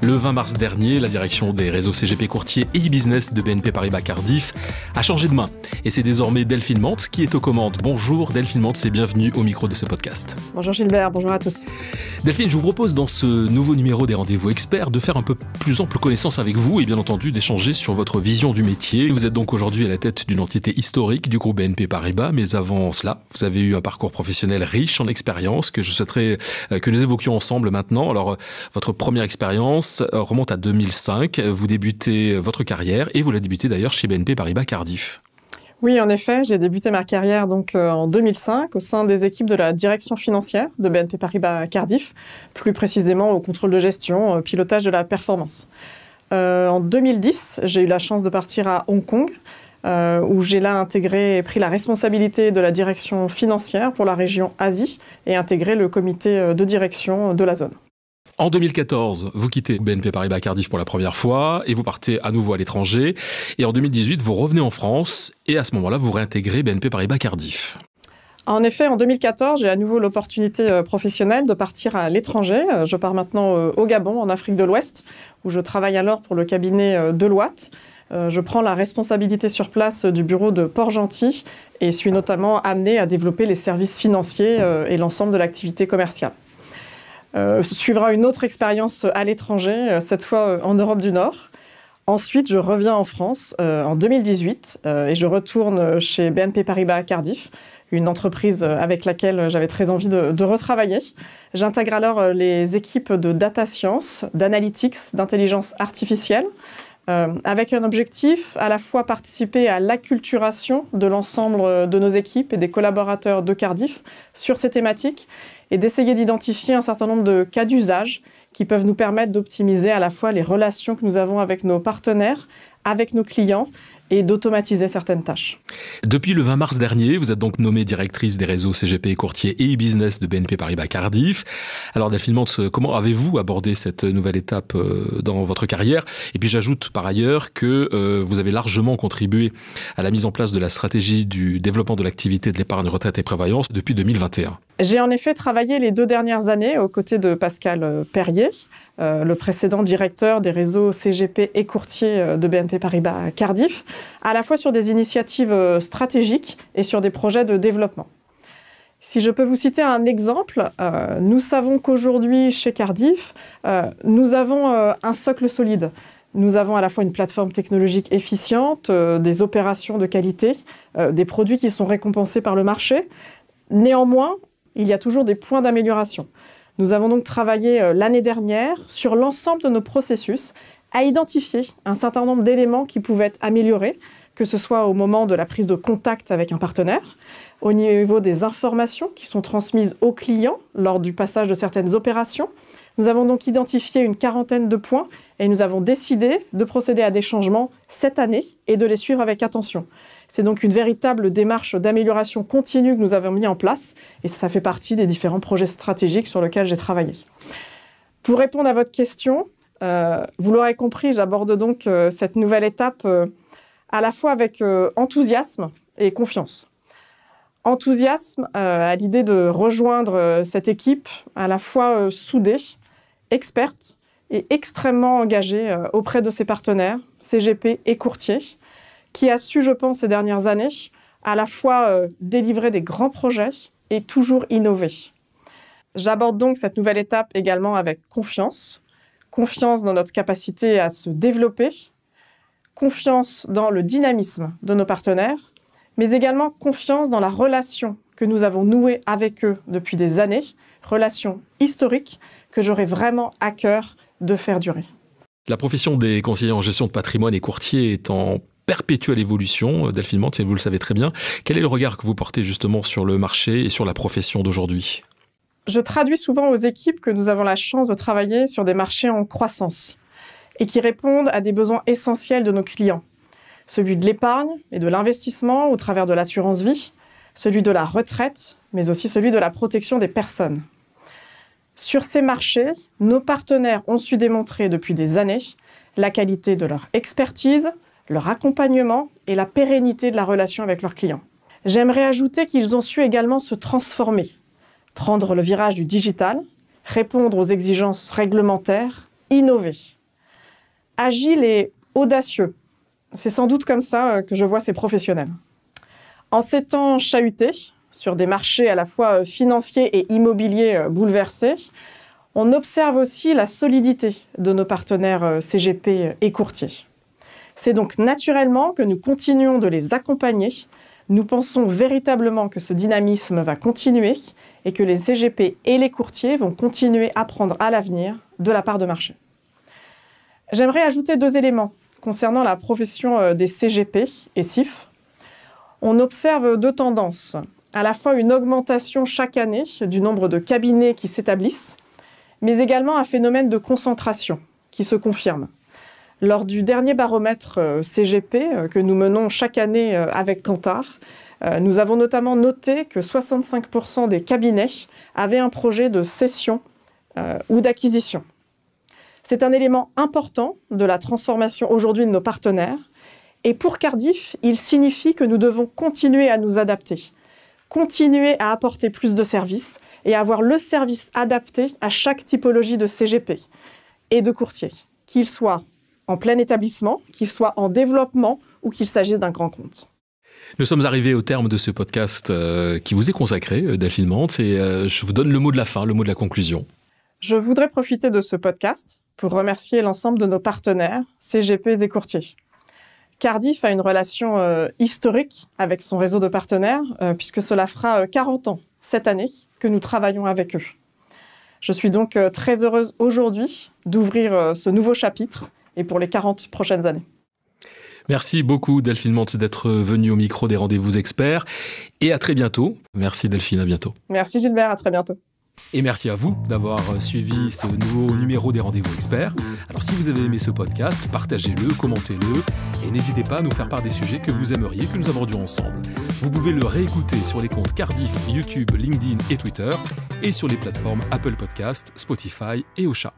Le 20 mars dernier, la direction des réseaux CGP Courtier et e-business de BNP Paribas Cardiff a changé de main. Et c'est désormais Delphine Mantz qui est aux commandes. Bonjour Delphine Mantz et bienvenue au micro de ce podcast. Bonjour Gilbert, bonjour à tous. Delphine, je vous propose dans ce nouveau numéro des Rendez-vous Experts de faire un peu plus ample connaissance avec vous et bien entendu d'échanger sur votre vision du métier. Vous êtes donc aujourd'hui à la tête d'une entité historique du groupe BNP Paribas, mais avant cela, vous avez eu un parcours professionnel riche en expériences que je souhaiterais que nous évoquions ensemble maintenant. Alors, votre première expérience remonte à 2005. Vous débutez votre carrière et vous la débutez d'ailleurs chez BNP Paribas Cardiff. Oui, en effet, j'ai débuté ma carrière en 2005 au sein des équipes de la direction financière de BNP Paribas Cardiff, plus précisément au contrôle de gestion, pilotage de la performance. En 2010, j'ai eu la chance de partir à Hong Kong, où j'ai là intégré et pris la responsabilité de la direction financière pour la région Asie et intégré le comité de direction de la zone. En 2014, vous quittez BNP Paribas Cardiff pour la première fois et vous partez à nouveau à l'étranger. Et en 2018, vous revenez en France et à ce moment-là, vous réintégrez BNP Paribas Cardiff. En effet, en 2014, j'ai à nouveau l'opportunité professionnelle de partir à l'étranger. Je pars maintenant au Gabon, en Afrique de l'Ouest, où je travaille alors pour le cabinet Deloitte. Je prends la responsabilité sur place du bureau de Port-Gentil et suis notamment amenée à développer les services financiers et l'ensemble de l'activité commerciale. Suivra une autre expérience à l'étranger, cette fois en Europe du Nord. Ensuite, je reviens en France en 2018 et je retourne chez BNP Paribas Cardiff, une entreprise avec laquelle j'avais très envie de retravailler. J'intègre alors les équipes de data science, d'analytics, d'intelligence artificielle, avec un objectif à la fois participer à l'acculturation de l'ensemble de nos équipes et des collaborateurs de Cardiff sur ces thématiques et d'essayer d'identifier un certain nombre de cas d'usage qui peuvent nous permettre d'optimiser à la fois les relations que nous avons avec nos partenaires, avec nos clients et d'automatiser certaines tâches. Depuis le 20 mars dernier, vous êtes donc nommée directrice des réseaux CGP Courtier et e-business de BNP Paribas Cardiff. Alors Delphine Mantz, comment avez-vous abordé cette nouvelle étape dans votre carrière ? Et puis j'ajoute par ailleurs que vous avez largement contribué à la mise en place de la stratégie du développement de l'activité de l'épargne retraite et prévoyance depuis 2021. J'ai en effet travaillé les 2 dernières années aux côtés de Pascal Perrier, le précédent directeur des réseaux CGP et courtier de BNP Paribas Cardiff, à la fois sur des initiatives stratégiques et sur des projets de développement. Si je peux vous citer un exemple, nous savons qu'aujourd'hui, chez Cardiff, nous avons un socle solide. Nous avons à la fois une plateforme technologique efficiente, des opérations de qualité, des produits qui sont récompensés par le marché. Néanmoins, il y a toujours des points d'amélioration. Nous avons donc travaillé l'année dernière sur l'ensemble de nos processus à identifier un certain nombre d'éléments qui pouvaient être améliorés, que ce soit au moment de la prise de contact avec un partenaire, au niveau des informations qui sont transmises aux clients lors du passage de certaines opérations. Nous avons donc identifié une 40aine de points et nous avons décidé de procéder à des changements cette année et de les suivre avec attention. C'est donc une véritable démarche d'amélioration continue que nous avons mis en place et ça fait partie des différents projets stratégiques sur lesquels j'ai travaillé. Pour répondre à votre question, vous l'aurez compris, j'aborde donc cette nouvelle étape à la fois avec enthousiasme et confiance. Enthousiasme à l'idée de rejoindre cette équipe à la fois soudée, experte et extrêmement engagée auprès de ses partenaires, CGP et courtiers, qui a su, je pense, ces dernières années, à la fois délivrer des grands projets et toujours innover. J'aborde donc cette nouvelle étape également avec confiance. Confiance dans notre capacité à se développer, confiance dans le dynamisme de nos partenaires, mais également confiance dans la relation que nous avons nouée avec eux depuis des années, relation historique que j'aurais vraiment à cœur de faire durer. La profession des conseillers en gestion de patrimoine et courtiers est en perpétuelle évolution. Delphine Mantz, vous le savez très bien. Quel est le regard que vous portez justement sur le marché et sur la profession d'aujourd'hui ? Je traduis souvent aux équipes que nous avons la chance de travailler sur des marchés en croissance et qui répondent à des besoins essentiels de nos clients. Celui de l'épargne et de l'investissement au travers de l'assurance vie, celui de la retraite, mais aussi celui de la protection des personnes. Sur ces marchés, nos partenaires ont su démontrer depuis des années la qualité de leur expertise, leur accompagnement et la pérennité de la relation avec leurs clients. J'aimerais ajouter qu'ils ont su également se transformer, prendre le virage du digital, répondre aux exigences réglementaires, innover. agile et audacieux. C'est sans doute comme ça que je vois ces professionnels. En ces temps chahutés, sur des marchés à la fois financiers et immobiliers bouleversés, on observe aussi la solidité de nos partenaires CGP et courtiers. C'est donc naturellement que nous continuons de les accompagner. Nous pensons véritablement que ce dynamisme va continuer et que les CGP et les courtiers vont continuer à prendre à l'avenir de la part de marché. J'aimerais ajouter 2 éléments concernant la profession des CGP et CIF. On observe 2 tendances. À la fois une augmentation chaque année du nombre de cabinets qui s'établissent, mais également un phénomène de concentration qui se confirme. Lors du dernier baromètre CGP que nous menons chaque année avec Kantar, nous avons notamment noté que 65% des cabinets avaient un projet de cession ou d'acquisition. C'est un élément important de la transformation aujourd'hui de nos partenaires. Et pour Cardif, il signifie que nous devons continuer à nous adapter, continuer à apporter plus de services et avoir le service adapté à chaque typologie de CGP et de courtier, qu'il soit en plein établissement, qu'il soit en développement ou qu'il s'agisse d'un grand compte. Nous sommes arrivés au terme de ce podcast qui vous est consacré, Delphine Mantz, et je vous donne le mot de la fin, le mot de la conclusion. Je voudrais profiter de ce podcast pour remercier l'ensemble de nos partenaires, CGP et courtiers. Cardif a une relation historique avec son réseau de partenaires, puisque cela fera 40 ans cette année que nous travaillons avec eux. Je suis donc très heureuse aujourd'hui d'ouvrir ce nouveau chapitre et pour les 40 prochaines années. Merci beaucoup Delphine Mantz d'être venue au micro des Rendez-vous Experts et à très bientôt. Merci Delphine, à bientôt. Merci Gilbert, à très bientôt. Et merci à vous d'avoir suivi ce nouveau numéro des Rendez-vous Experts. Alors si vous avez aimé ce podcast, partagez-le, commentez-le et n'hésitez pas à nous faire part des sujets que vous aimeriez que nous abordions ensemble. Vous pouvez le réécouter sur les comptes Cardiff, YouTube, LinkedIn et Twitter et sur les plateformes Apple Podcasts, Spotify et Ocha.